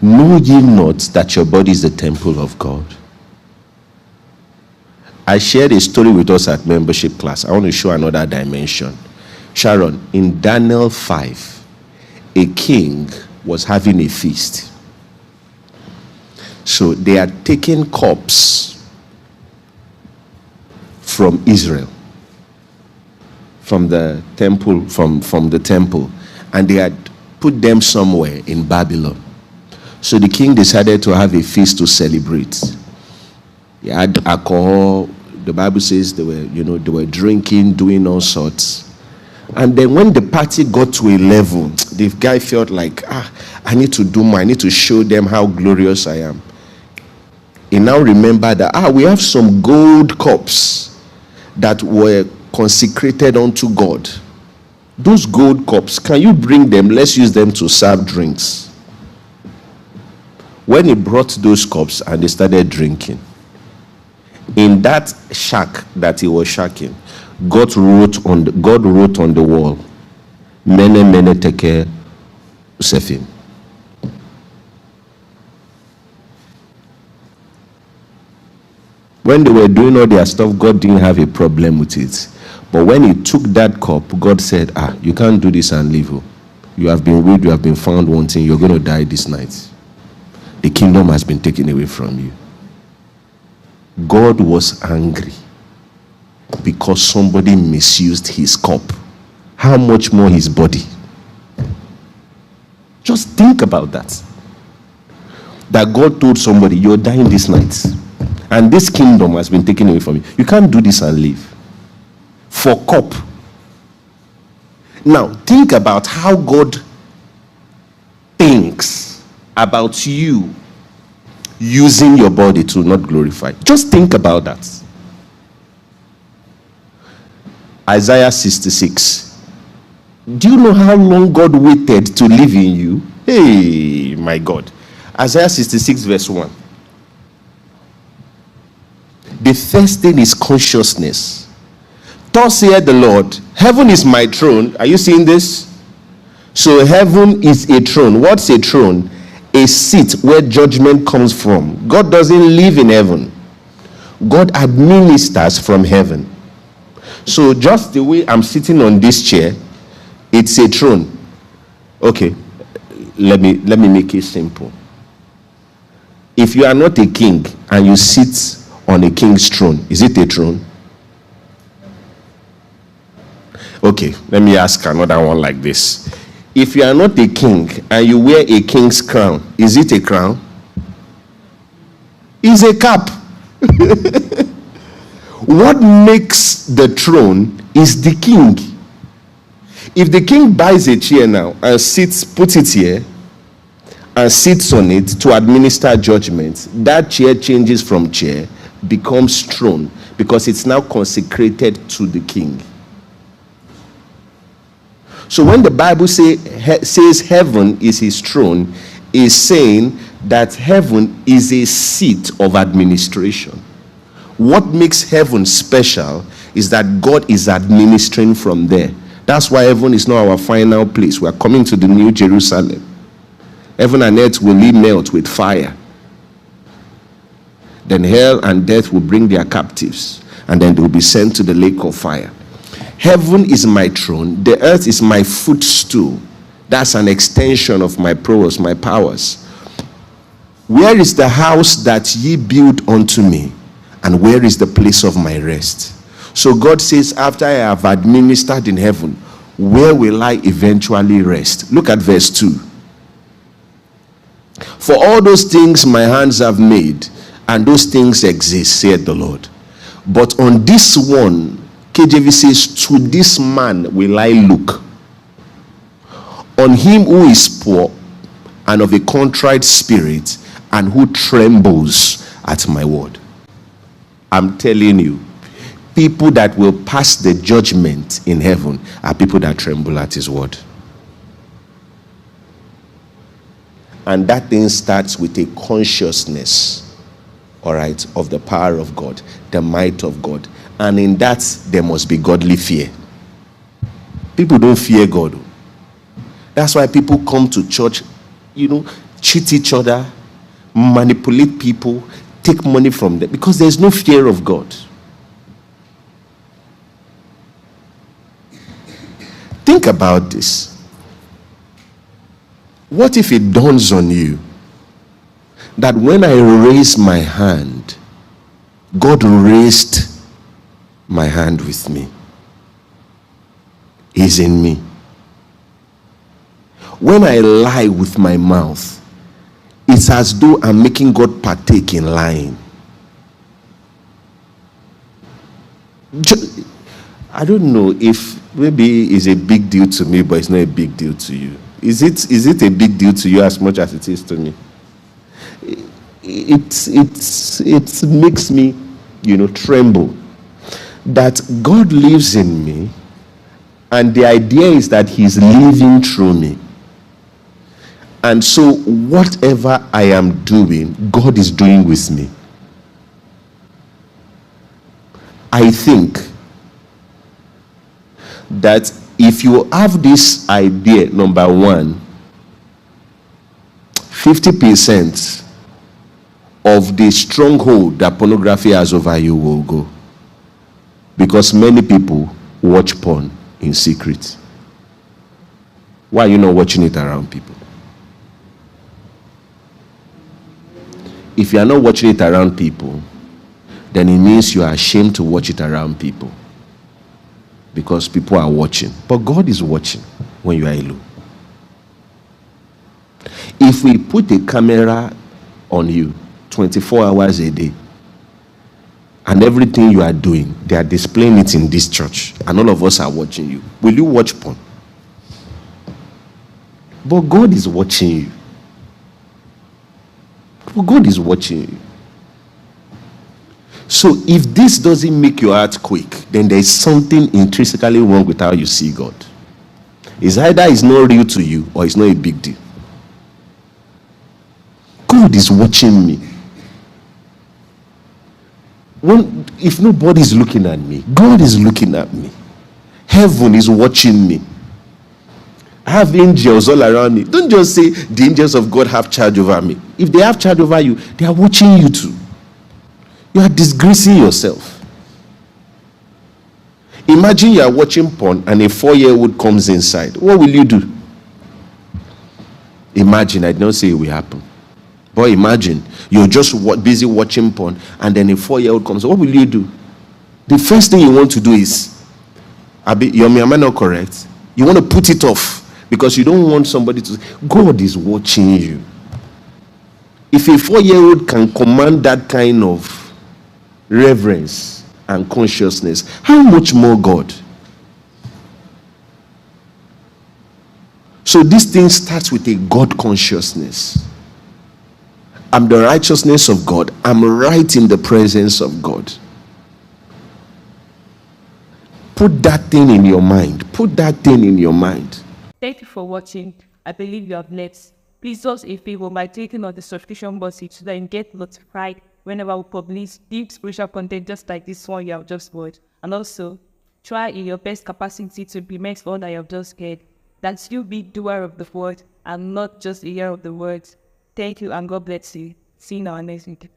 Know ye not that your body is the temple of God? I shared a story with us at membership class. I want to show another dimension. Sharon, in Daniel 5, a king was having a feast. So they had taken cups from Israel, from the temple, from the temple, and they had put them somewhere in Babylon. So the king decided to have a feast to celebrate. He had alcohol. The Bible says they were drinking, doing all sorts. And then when the party got to a level, the guy felt like, I need to do more. I need to show them how glorious I am. He now remembered that, we have some gold cups that were consecrated unto God. Those gold cups, can you bring them? Let's use them to serve drinks. When he brought those cups and they started drinking, in that shack that he was shacking, God wrote on the wall, Mene Mene Tekel Usephim. When they were doing all their stuff, God didn't have a problem with it. But when he took that cup, God said, you can't do this and live. You have been weak, you have been found wanting, you're going to die this night. The kingdom has been taken away from you. God was angry because somebody misused his cup. How much more his body? Just think about that. That God told somebody, you're dying this night. And this kingdom has been taken away from you. You can't do this and live. For cup. Now, think about how God thinks about you using your body to not glorify. Just think about that. Isaiah 66. Do you know how long God waited to live in you? Hey, my God. Isaiah 66 verse 1. The first thing is consciousness. Thus saith the Lord, heaven is my throne. Are you seeing this? So heaven is a throne. What's a throne? A seat where judgment comes from. God doesn't live in heaven. God administers from heaven. So just the way I'm sitting on this chair, it's a throne. Okay, let me make it simple. If you are not a king and you sit on a king's throne, is it a throne? Okay, let me ask another one like this. If you are not a king and you wear a king's crown, is it a crown? It's a cap. What makes the throne is the king. If the king buys a chair now and puts it here and sits on it to administer judgment, that chair changes from chair, becomes throne, because it's now consecrated to the king. So when the Bible says heaven is his throne, is saying that heaven is a seat of administration. What makes heaven special is that God is administering from there. That's why heaven is not our final place. We are coming to the new Jerusalem. Heaven and earth will melt with fire. Then hell and death will bring their captives, and then they will be sent to the lake of fire. Heaven is my throne. The earth is my footstool. That's an extension of my prowess, my powers. Where is the house that ye build unto me? And where is the place of my rest? So God says, after I have administered in heaven, where will I eventually rest? Look at verse 2. For all those things my hands have made, and those things exist, saith the Lord. But on this one, KJV says, to this man will I look. On him who is poor and of a contrite spirit, and who trembles at my word. I'm telling you, people that will pass the judgment in heaven are people that tremble at his word. And that thing starts with a consciousness, all right, of the power of God, the might of God. And in that, there must be godly fear. People don't fear God. That's why people come to church, cheat each other, manipulate people, take money from them, because there's no fear of God. Think about this. What if it dawns on you that when I raise my hand, God raised my hand with me? He's in me. When I lie with my mouth, it's as though I'm making God partake in lying. I don't know if maybe it's a big deal to me, but it's not a big deal to you. Is it a big deal to you as much as it is to me? It makes me, tremble that God lives in me, and the idea is that He's living through me. And so whatever I am doing, God is doing with me. I think that if you have this idea, number one, 50% of the stronghold that pornography has over you will go. Because many people watch porn in secret. Why are you not watching it around people? If you are not watching it around people, then it means you are ashamed to watch it around people. Because people are watching. But God is watching when you are alone. If we put a camera on you 24 hours a day, and everything you are doing, they are displaying it in this church, and all of us are watching you, will you watch porn? But God is watching you. But God is watching you. So if this doesn't make your heart quake, then there is something intrinsically wrong with how you see God. It's either it's not real to you or it's not a big deal. God is watching me. If nobody is looking at me, God is looking at me. Heaven is watching me. I have angels all around me. Don't just say the angels of God have charge over me. If they have charge over you, they are watching you too. You are disgracing yourself. Imagine you are watching porn and a 4-year-old comes inside. What will you do? Imagine, I don't say it will happen. But imagine, you're just busy watching porn and then a 4-year-old comes. What will you do? The first thing you want to do is, am I not correct? You want to put it off because you don't want somebody to. God is watching you. If a 4-year-old can command that kind of reverence and consciousness, how much more God? So this thing starts with a God consciousness. I'm the righteousness of God. I'm right in the presence of God. Put that thing in your mind. Put that thing in your mind. Thank you for watching. I believe you have learned. Please do us a favor by clicking on the subscription button so that you get notified whenever we publish deep spiritual content just like this one you have just watched. And also, try in your best capacity to implement all that you have just heard. That you be doer of the word and not just a hearer of the words. Thank you and God bless you. See you in our next video.